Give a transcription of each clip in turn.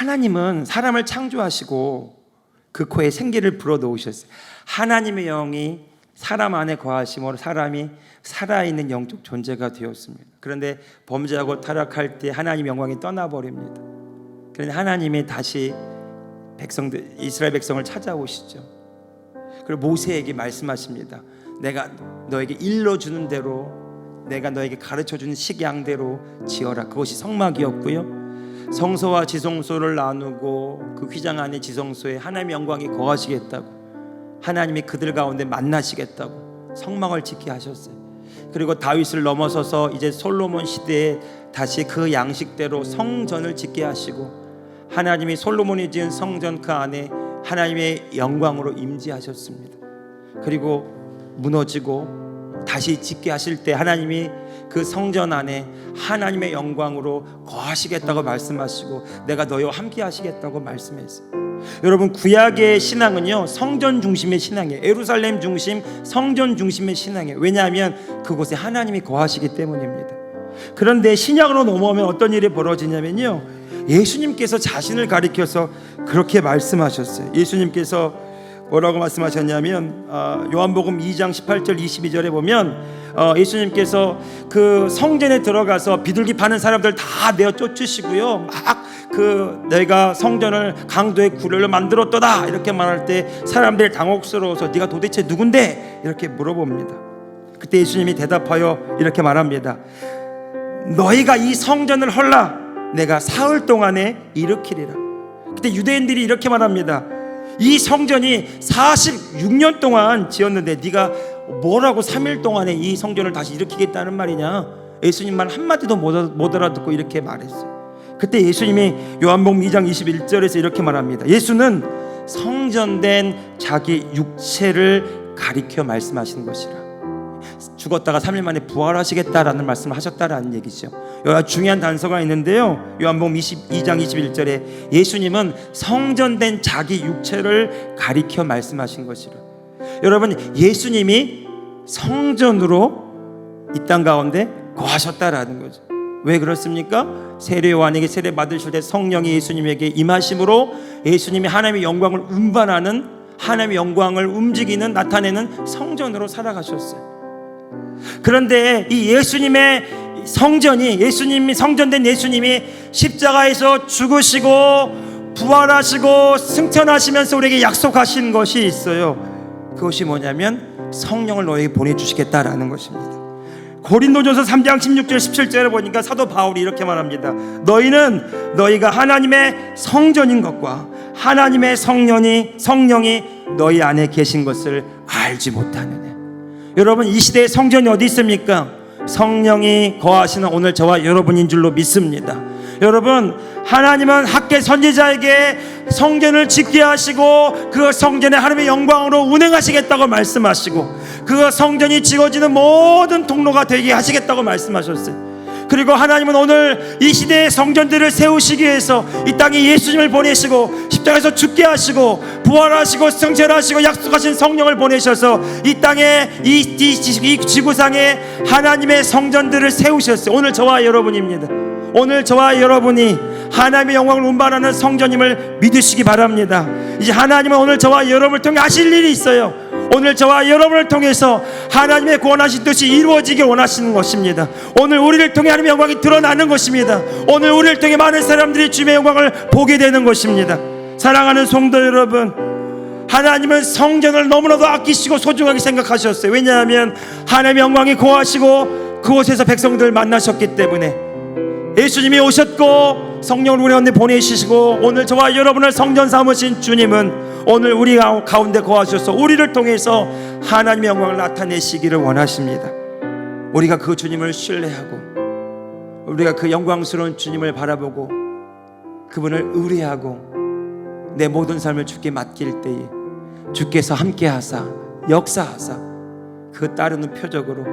하나님은 사람을 창조하시고 그 코에 생기를 불어넣으셨어요. 하나님의 영이 사람 안에 거하심으로 사람이 살아있는 영적 존재가 되었습니다. 그런데 범죄하고 타락할 때 하나님의 영광이 떠나버립니다. 그런데 하나님이 다시 이스라엘 백성을 찾아오시죠. 그리고 모세에게 말씀하십니다. 내가 너에게 일러주는 대로, 내가 너에게 가르쳐주는 식양대로 지어라. 그것이 성막이었고요, 성소와 지성소를 나누고 그 휘장 안에 지성소에 하나님의 영광이 거하시겠다고, 하나님이 그들 가운데 만나시겠다고 성막을 짓게 하셨어요. 그리고 다윗을 넘어서서 이제 솔로몬 시대에 다시 그 양식대로 성전을 짓게 하시고, 하나님이 솔로몬이 지은 성전 그 안에 하나님의 영광으로 임재하셨습니다. 그리고 무너지고 다시 짓게 하실 때 하나님이 그 성전 안에 하나님의 영광으로 거하시겠다고 말씀하시고, 내가 너희와 함께 하시겠다고 말씀했어요. 여러분, 구약의 신앙은요, 성전 중심의 신앙이에요. 예루살렘 중심, 성전 중심의 신앙이에요. 왜냐하면 그곳에 하나님이 거하시기 때문입니다. 그런데 신약으로 넘어오면 어떤 일이 벌어지냐면요, 예수님께서 자신을 가리켜서 그렇게 말씀하셨어요. 예수님께서 뭐라고 말씀하셨냐면, 요한복음 2장 18절 22절에 보면 예수님께서 그 성전에 들어가서 비둘기 파는 사람들 다 내어 쫓으시고요, 막 내가 성전을 강도의 굴레로 만들었도다 이렇게 말할 때 사람들이 당혹스러워서 네가 도대체 누군데? 이렇게 물어봅니다. 그때 예수님이 대답하여 이렇게 말합니다. 너희가 이 성전을 헐라 내가 사흘 동안에 일으키리라. 그때 유대인들이 이렇게 말합니다. 이 성전이 46년 동안 지었는데 네가 뭐라고 3일 동안에 이 성전을 다시 일으키겠다는 말이냐? 예수님 말 한마디도 못 알아듣고 이렇게 말했어요. 그때 예수님이 요한복음 2장 21절에서 이렇게 말합니다. 예수는 성전된 자기 육체를 가리켜 말씀하시는 것이라. 죽었다가 3일 만에 부활하시겠다라는 말씀을 하셨다라는 얘기죠. 여러 중요한 단서가 있는데요, 요한복음 22장 21절에 예수님은 성전된 자기 육체를 가리켜 말씀하신 것이라. 여러분, 예수님이 성전으로 이 땅 가운데 거하셨다라는 거죠. 왜 그렇습니까? 세례 요한에게 세례 받으실 때 성령이 예수님에게 임하심으로 예수님이 하나님의 영광을 운반하는, 하나님의 영광을 움직이는, 나타내는 성전으로 살아가셨어요. 그런데 이 예수님의 성전이, 예수님이 성전된 예수님이 십자가에서 죽으시고 부활하시고 승천하시면서 우리에게 약속하신 것이 있어요. 그것이 뭐냐면 성령을 너에게 보내주시겠다라는 것입니다. 고린도전서 3장 16절 17절에 보니까 사도 바울이 이렇게 말합니다. 너희는 너희가 하나님의 성전인 것과 하나님의 성령이 너희 안에 계신 것을 알지 못하느냐. 여러분, 이 시대의 성전이 어디 있습니까? 성령이 거하시는 오늘 저와 여러분인 줄로 믿습니다. 여러분, 하나님은 학계 선지자에게 성전을 짓게 하시고 그 성전에 하나님의 영광으로 운행하시겠다고 말씀하시고, 그 성전이 지어지는 모든 통로가 되게 하시겠다고 말씀하셨어요. 그리고 하나님은 오늘 이 시대의 성전들을 세우시기 위해서 이 땅에 예수님을 보내시고 십자가에서 죽게 하시고 부활하시고 승천하시고 약속하신 성령을 보내셔서 이 땅에 이 지구상에 하나님의 성전들을 세우셨어요. 오늘 저와 여러분입니다. 오늘 저와 여러분이 하나님의 영광을 운반하는 성전임을 믿으시기 바랍니다. 이제 하나님은 오늘 저와 여러분을 통해 하실 일이 있어요. 오늘 저와 여러분을 통해서 하나님의 구원하신 뜻이 이루어지길 원하시는 것입니다. 오늘 우리를 통해 하나님의 영광이 드러나는 것입니다. 오늘 우리를 통해 많은 사람들이 주님의 영광을 보게 되는 것입니다. 사랑하는 성도 여러분, 하나님은 성전을 너무나도 아끼시고 소중하게 생각하셨어요. 왜냐하면 하나님의 영광이 거하시고 그곳에서 백성들을 만나셨기 때문에 예수님이 오셨고 성령을 우리 가운데 보내시고 오늘 저와 여러분을 성전 삼으신 주님은 오늘 우리 가운데 거하셔서 우리를 통해서 하나님의 영광을 나타내시기를 원하십니다. 우리가 그 주님을 신뢰하고 우리가 그 영광스러운 주님을 바라보고 그분을 의뢰하고 내 모든 삶을 주께 맡길 때에 주께서 함께하사 역사하사 그 따르는 표적으로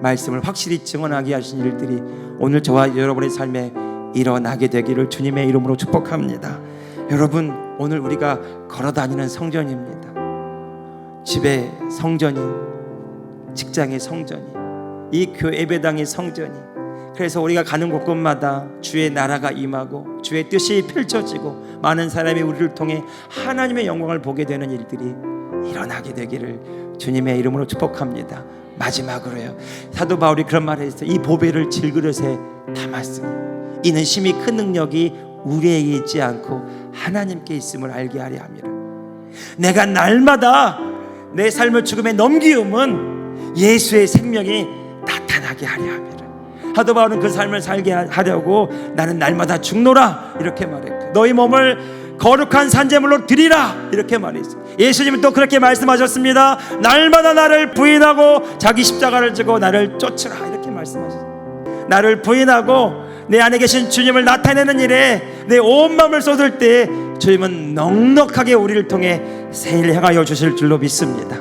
말씀을 확실히 증언하게 하신 일들이 오늘 저와 여러분의 삶에 일어나게 되기를 주님의 이름으로 축복합니다. 여러분, 오늘 우리가 걸어다니는 성전입니다. 집의 성전이, 직장의 성전이, 이 교회 예배당의 성전이, 그래서 우리가 가는 곳곳마다 주의 나라가 임하고 주의 뜻이 펼쳐지고 많은 사람이 우리를 통해 하나님의 영광을 보게 되는 일들이 일어나게 되기를 주님의 이름으로 축복합니다. 마지막으로요, 사도 바울이 그런 말을 했어요. 이 보배를 질그릇에 담았으니 이는 심히 큰 능력이 우리에게 있지 않고 하나님께 있음을 알게 하려 함이라. 내가 날마다 내 삶을 죽음에 넘기움은 예수의 생명이 나타나게 하려 함이라. 사도 바울은 그 삶을 살게 하려고 나는 날마다 죽노라 이렇게 말했고, 너희 몸을 거룩한 산제물로 드리라 이렇게 말했어요. 예수님은 또 그렇게 말씀하셨습니다. 날마다 나를 부인하고 자기 십자가를 지고 나를 쫓으라 이렇게 말씀하셨어요. 나를 부인하고 내 안에 계신 주님을 나타내는 일에 내 온 마음을 쏟을 때 주님은 넉넉하게 우리를 통해 새 일을 행하여 주실 줄로 믿습니다.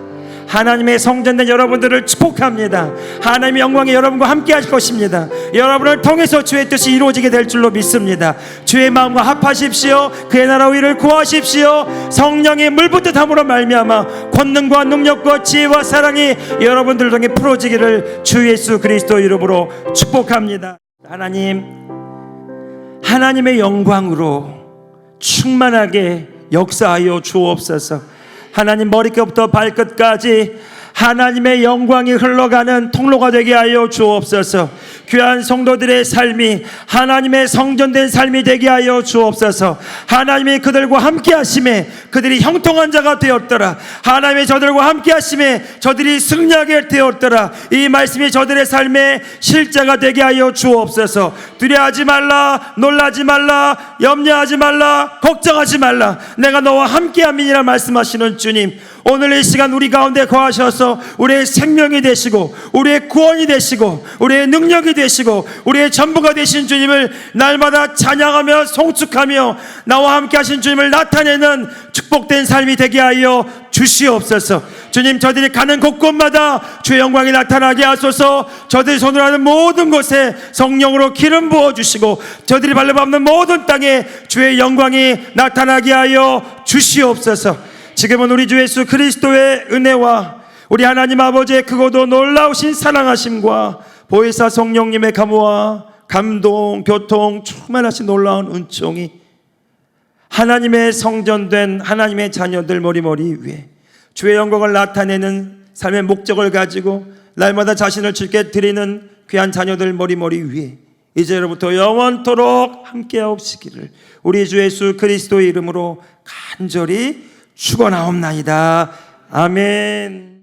하나님의 성전된 여러분들을 축복합니다. 하나님의 영광이 여러분과 함께 하실 것입니다. 여러분을 통해서 주의 뜻이 이루어지게 될 줄로 믿습니다. 주의 마음과 합하십시오. 그의 나라 위를 구하십시오. 성령의 물붓듯함으로 말미암아 권능과 능력과 지혜와 사랑이 여러분들 통해 풀어지기를 주 예수 그리스도 이름으로 축복합니다. 하나님, 하나님의 영광으로 충만하게 역사하여 주옵소서. 하나님, 머리끝부터 발끝까지 하나님의 영광이 흘러가는 통로가 되게 하여 주옵소서. 귀한 성도들의 삶이 하나님의 성전된 삶이 되게 하여 주옵소서. 하나님이 그들과 함께 하심에 그들이 형통한 자가 되었더라. 하나님이 저들과 함께 하심에 저들이 승리하게 되었더라. 이 말씀이 저들의 삶의 실제가 되게 하여 주옵소서. 두려워하지 말라, 놀라지 말라, 염려하지 말라, 걱정하지 말라, 내가 너와 함께 함이니라 말씀하시는 주님, 오늘 이 시간 우리 가운데 거하셔서 우리의 생명이 되시고 우리의 구원이 되시고 우리의 능력이 되시고 우리의 전부가 되신 주님을 날마다 찬양하며 송축하며 나와 함께 하신 주님을 나타내는 축복된 삶이 되게 하여 주시옵소서. 주님, 저들이 가는 곳곳마다 주의 영광이 나타나게 하소서. 저들이 손으로 하는 모든 곳에 성령으로 기름 부어주시고 저들이 발려밟는 모든 땅에 주의 영광이 나타나게 하여 주시옵소서. 지금은 우리 주 예수 그리스도의 은혜와 우리 하나님 아버지의 크고도 놀라우신 사랑하심과 보혜사 성령님의 감화와 감동, 교통, 충만하신 놀라운 은총이 하나님의 성전된 하나님의 자녀들 머리머리 위에 주의 영광을 나타내는 삶의 목적을 가지고 날마다 자신을 주께 드리는 귀한 자녀들 머리머리 위에 이제로부터 영원토록 함께하옵시기를 우리 주 예수 그리스도의 이름으로 간절히 축원하옵나이다. 아멘.